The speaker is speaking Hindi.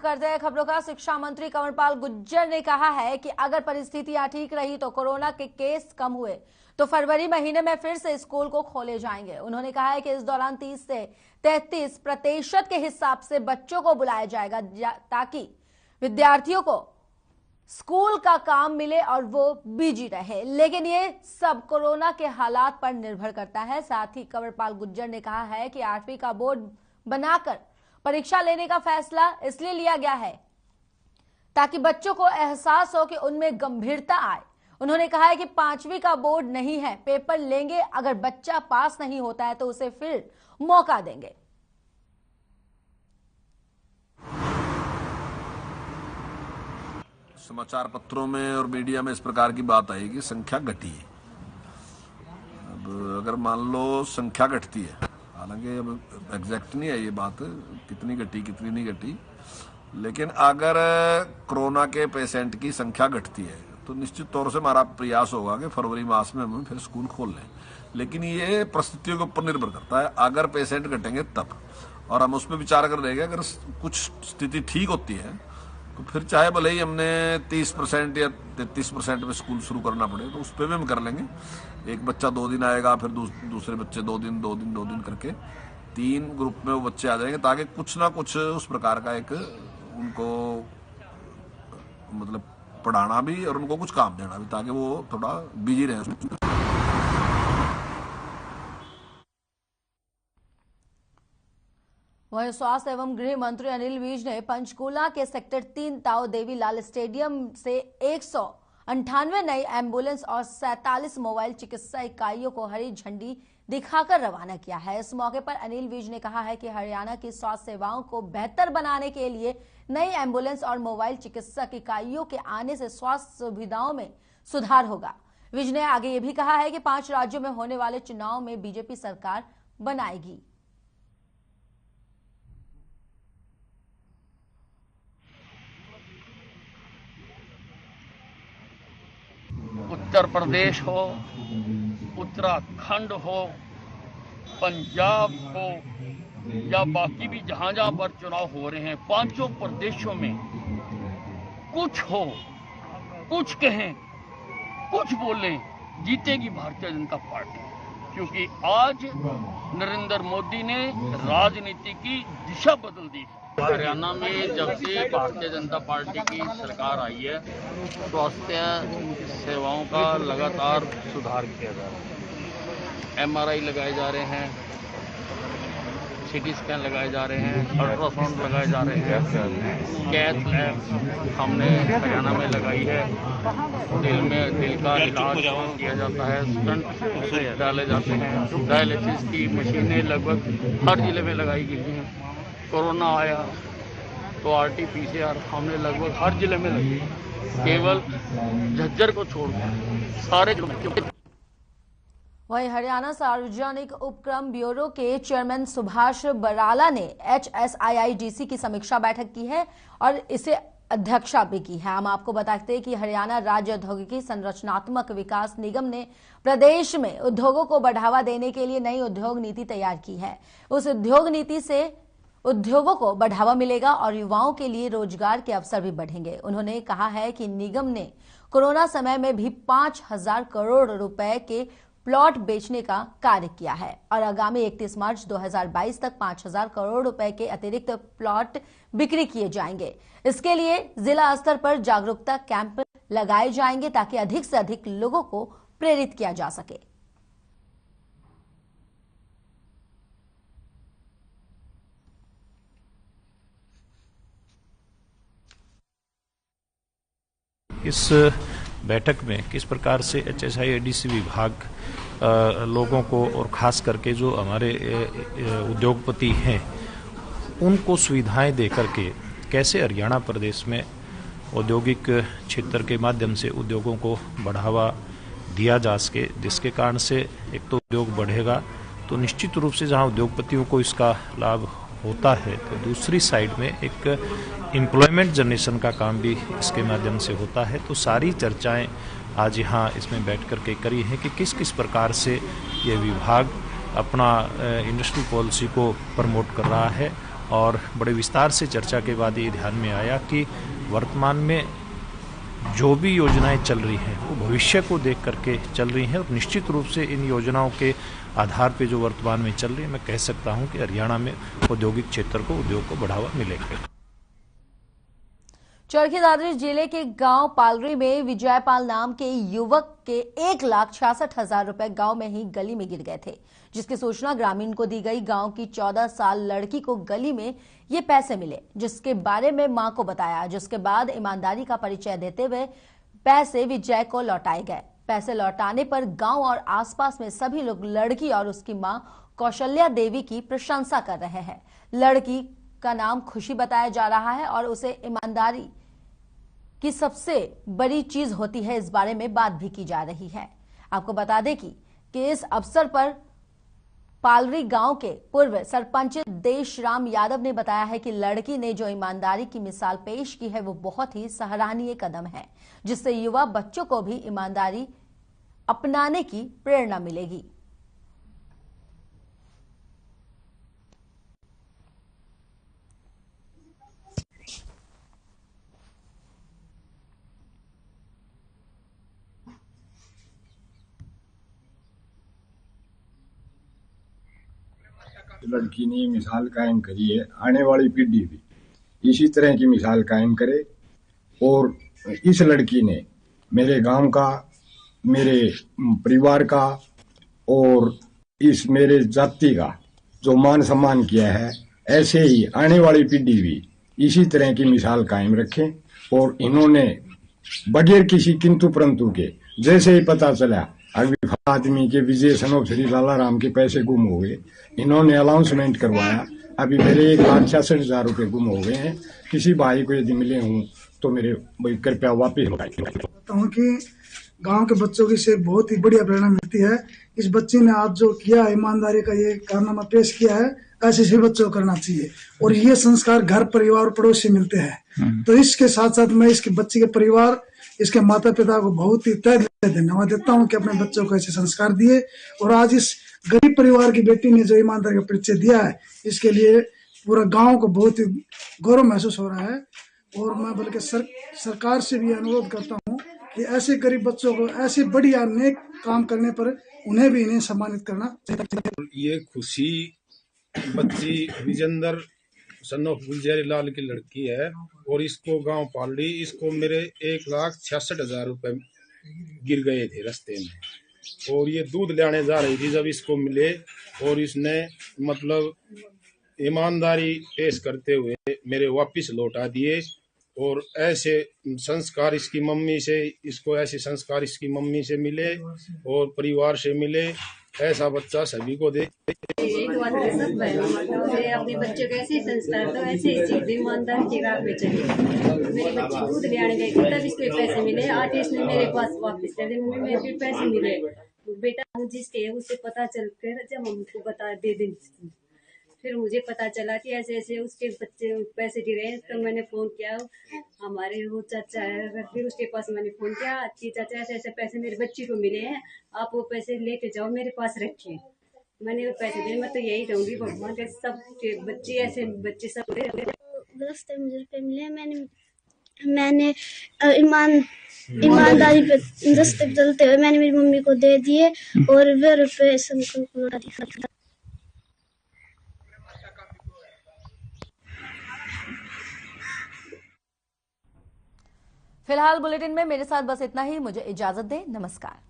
करते हैं खबरों का। शिक्षा मंत्री कंवरपाल गुर्जर ने कहा है कि अगर परिस्थितियां ठीक रही तो कोरोना के केस कम हुए तो फरवरी महीने में फिर से स्कूल को खोले जाएंगे। उन्होंने कहा है कि इस दौरान 30 से 33% के हिसाब से बच्चों को बुलाया जाएगा ताकि विद्यार्थियों को स्कूल का काम मिले और वो बिजी रहे, लेकिन ये सब कोरोना के हालात पर निर्भर करता है। साथ ही कंवरपाल गुर्जर ने कहा है कि 8वीं का बोर्ड बनाकर परीक्षा लेने का फैसला इसलिए लिया गया है ताकि बच्चों को एहसास हो कि उनमें गंभीरता आए। उन्होंने कहा है कि 5वीं का बोर्ड नहीं है, पेपर लेंगे, अगर बच्चा पास नहीं होता है तो उसे फिर मौका देंगे। समाचार पत्रों में और मीडिया में इस प्रकार की बात आई कि संख्या घटी है। अब अगर मान लो संख्या घटती है, हालांकि अब एग्जैक्ट नहीं है ये बात कितनी घटी कितनी नहीं घटी, लेकिन अगर कोरोना के पेशेंट की संख्या घटती है तो निश्चित तौर से हमारा प्रयास होगा कि फरवरी मास में हम फिर स्कूल खोल लें। लेकिन ये परिस्थितियों के ऊपर निर्भर करता है, अगर पेशेंट घटेंगे तब, और हम उस पर विचार कर लेंगे। अगर कुछ स्थिति ठीक होती है तो फिर चाहे भले ही हमने 30% या 33% में स्कूल शुरू करना पड़े तो उस पर भी हम कर लेंगे। एक बच्चा 2 दिन आएगा, फिर दूसरे बच्चे 2 दिन करके 3 ग्रुप में वो बच्चे आ जाएंगे, ताकि कुछ ना कुछ उस प्रकार का एक उनको मतलब पढ़ाना भी और उनको कुछ काम देना भी, ताकि वो थोड़ा बिजी रहे। वहीं स्वास्थ्य एवं गृह मंत्री अनिल विज ने पंचकूला के सेक्टर 3 ताऊ देवी लाल स्टेडियम से 198 नई एम्बुलेंस और 47 मोबाइल चिकित्सा इकाइयों को हरी झंडी दिखाकर रवाना किया है। इस मौके पर अनिल विज ने कहा है कि हरियाणा की स्वास्थ्य सेवाओं को बेहतर बनाने के लिए नई एम्बुलेंस और मोबाइल चिकित्सक इकाइयों के आने से स्वास्थ्य सुविधाओं में सुधार होगा। विज ने आगे ये भी कहा है कि 5 राज्यों में होने वाले चुनाव में बीजेपी सरकार बनाएगी। उत्तर प्रदेश हो, उत्तराखंड हो, पंजाब हो या बाकी भी जहां जहां पर चुनाव हो रहे हैं, 5 प्रदेशों में कुछ हो, कुछ कहें, कुछ बोलें, जीतेगी भारतीय जनता पार्टी। क्योंकि आज नरेंद्र मोदी ने राजनीति की दिशा बदल दी। हरियाणा में जब से भारतीय जनता पार्टी की सरकार आई है, स्वास्थ्य सेवाओं का लगातार सुधार किया जा रहा है। MRI लगाए जा रहे हैं, CT स्कैन लगाए जा रहे हैं, अल्ट्रासाउंड लगाए जा रहे हैं, कैथ लैब हमने हरियाणा में लगाई है, दिल का इलाज किया जाता है, स्टंट डाले जाते हैं, डायलिसिस की मशीनें लगभग हर जिले में लगाई गई हैं। कोरोना आया तो RT-PCR हमने लगभग हर जिले में लगी, केवल झज्जर को छोड़कर सारे। वहीं हरियाणा सार्वजनिक उपक्रम ब्यूरो के चेयरमैन सुभाष बराला ने HSIIDC की समीक्षा बैठक की है और इसे अध्यक्षता भी की है। हम आपको बताते हैं कि हरियाणा राज्य औद्योगिकी संरचनात्मक विकास निगम ने प्रदेश में उद्योगों को बढ़ावा देने के लिए नई उद्योग नीति तैयार की है। उस उद्योग नीति से उद्योगों को बढ़ावा मिलेगा और युवाओं के लिए रोजगार के अवसर भी बढ़ेंगे। उन्होंने कहा है कि निगम ने कोरोना समय में भी 5,000 करोड़ रुपए के प्लॉट बेचने का कार्य किया है और आगामी 31 मार्च 2022 तक 5,000 करोड़ रुपए के अतिरिक्त प्लॉट बिक्री किए जाएंगे। इसके लिए जिला स्तर पर जागरूकता कैंप लगाए जाएंगे ताकि अधिक से अधिक लोगों को प्रेरित किया जा सके। इस बैठक में किस प्रकार से HSIIDC विभाग लोगों को और खास करके जो हमारे उद्योगपति हैं उनको सुविधाएं दे करके कैसे हरियाणा प्रदेश में औद्योगिक क्षेत्र के माध्यम से उद्योगों को बढ़ावा दिया जा सके, जिसके कारण से एक तो उद्योग बढ़ेगा तो निश्चित रूप से जहां उद्योगपतियों को इसका लाभ होता है तो दूसरी साइड में एक एम्प्लॉयमेंट जनरेशन का काम भी इसके माध्यम से होता है। तो सारी चर्चाएं आज यहाँ इसमें बैठ कर के करी हैं कि किस किस प्रकार से ये विभाग अपना इंडस्ट्री पॉलिसी को प्रमोट कर रहा है और बड़े विस्तार से चर्चा के बाद ये ध्यान में आया कि वर्तमान में जो भी योजनाएं चल रही हैं वो भविष्य को देख करके चल रही हैं और निश्चित रूप से इन योजनाओं के आधार पे जो वर्तमान में चल रही है, मैं कह सकता हूं कि हरियाणा में औद्योगिक क्षेत्र को उद्योग को बढ़ावा मिलेगा। चरखी दादरी जिले के गांव पालरी में विजयपाल नाम के युवक के 1,66,000 रुपए गांव में ही गली में गिर गए थे, जिसकी सूचना ग्रामीण को दी गई। गांव की 14 साल लड़की को गली में ये पैसे मिले, जिसके बारे में मां को बताया, जिसके बाद ईमानदारी का परिचय देते हुए पैसे विजय को लौटाए गए। पैसे लौटाने पर गांव और आसपास में सभी लोग लड़की और उसकी मां कौशल्या देवी की प्रशंसा कर रहे हैं। लड़की का नाम खुशी बताया जा रहा है और उसे ईमानदारी की सबसे बड़ी चीज होती है, इस बारे में बात भी की जा रही है। आपको बता दें कि इस अवसर पर पालरी गांव के पूर्व सरपंच देशराम यादव ने बताया है कि लड़की ने जो ईमानदारी की मिसाल पेश की है वो बहुत ही सराहनीय कदम है, जिससे युवा बच्चों को भी ईमानदारी अपनाने की प्रेरणा मिलेगी। लड़की ने मिसाल कायम करी है, आने वाली पीढ़ी भी इसी तरह की मिसाल कायम करे। और इस लड़की ने मेरे गांव का, मेरे परिवार का और इस मेरे जाति का जो मान सम्मान किया है, ऐसे ही आने वाली पीढ़ी भी इसी तरह की मिसाल कायम रखे। और इन्होंने बगैर किसी किंतु परंतु के, जैसे ही पता चला अभी आदमी के विजय सनोप श्री लाला राम के पैसे गुम हो गए, इन्होंने अनाउंसमेंट करवाया, अभी मेरे 1,66,000 रुपए गुम हो गए हैं। किसी भाई को यदि मिले हूँ तो मेरे कृपया वापिस लौटाएं। कि गांव के बच्चों की से बहुत ही बढ़िया प्रेरणा मिलती है। इस बच्चे ने आज जो किया, ईमानदारी का ये कारनामा पेश किया है, ऐसे सभी बच्चों को करना चाहिए। और ये संस्कार घर, परिवार और पड़ोस से मिलते हैं। तो इसके साथ साथ मैं इसके बच्चे के परिवार, इसके माता पिता को बहुत ही तहे दिल से धन्यवाद देता हूँ कि अपने बच्चों को ऐसे संस्कार दिए। और आज इस गरीब परिवार की बेटी ने जो ईमानदारी का परिचय दिया है, इसके लिए पूरा गांव को बहुत ही गौरव महसूस हो रहा है। और मैं बल्कि सरकार से भी अनुरोध करता हूँ कि ऐसे गरीब बच्चों को ऐसे बढ़िया नेक काम करने पर इन्हें सम्मानित करना चाहिए। ये खुशी बच्ची विजेंद्र सन ऑफ गुलजारी लाल की लड़की है और इसको गांव पालड़ी, इसको मेरे 1,66,000 रुपए गिर गए थे रास्ते में। और ये दूध लेने जा रही थी जब इसको मिले, और इसने मतलब ईमानदारी पेश करते हुए मेरे वापस लौटा दिए। और ऐसे संस्कार इसकी मम्मी से, इसको ऐसे संस्कार इसकी मम्मी से मिले और परिवार से मिले। ऐसा बच्चा सभी को दे। अपने बच्चों को ऐसे संस्कार दो, ऐसे ईमानदारी की राह पे चले। मेरे बच्चे दूध ले आने गए तब इसके पैसे मिले, आज इसने मेरे पास वापस कर दिए, मेरे फिर पैसे मिले। बेटा जिसके उससे पता चल कर जब हमको बता दे दिन, फिर मुझे पता चला कि ऐसे ऐसे उसके बच्चे पैसे गिरे। तो मैंने फोन किया, हमारे वो चाचा है, फिर उसके पास मैंने फोन किया, अच्छी चाचा ऐसे ऐसे पैसे मेरे बच्ची को मिले हैं, आप वो पैसे लेके जाओ, मेरे पास रखिए। मैंने वो पैसे दिए। मैं तो यही कहूँगी भगवान के सब के बच्चे ऐसे बच्चे सब रास्ते मुझे रुपये मिले। मैंने ईमानदारी पे रास्ते पे चलते हुए मैंने मेरी मम्मी को दे दिए और वे रुपये सबको लौटा दिए। फिलहाल बुलेटिन में मेरे साथ बस इतना ही। मुझे इजाजत दें। नमस्कार।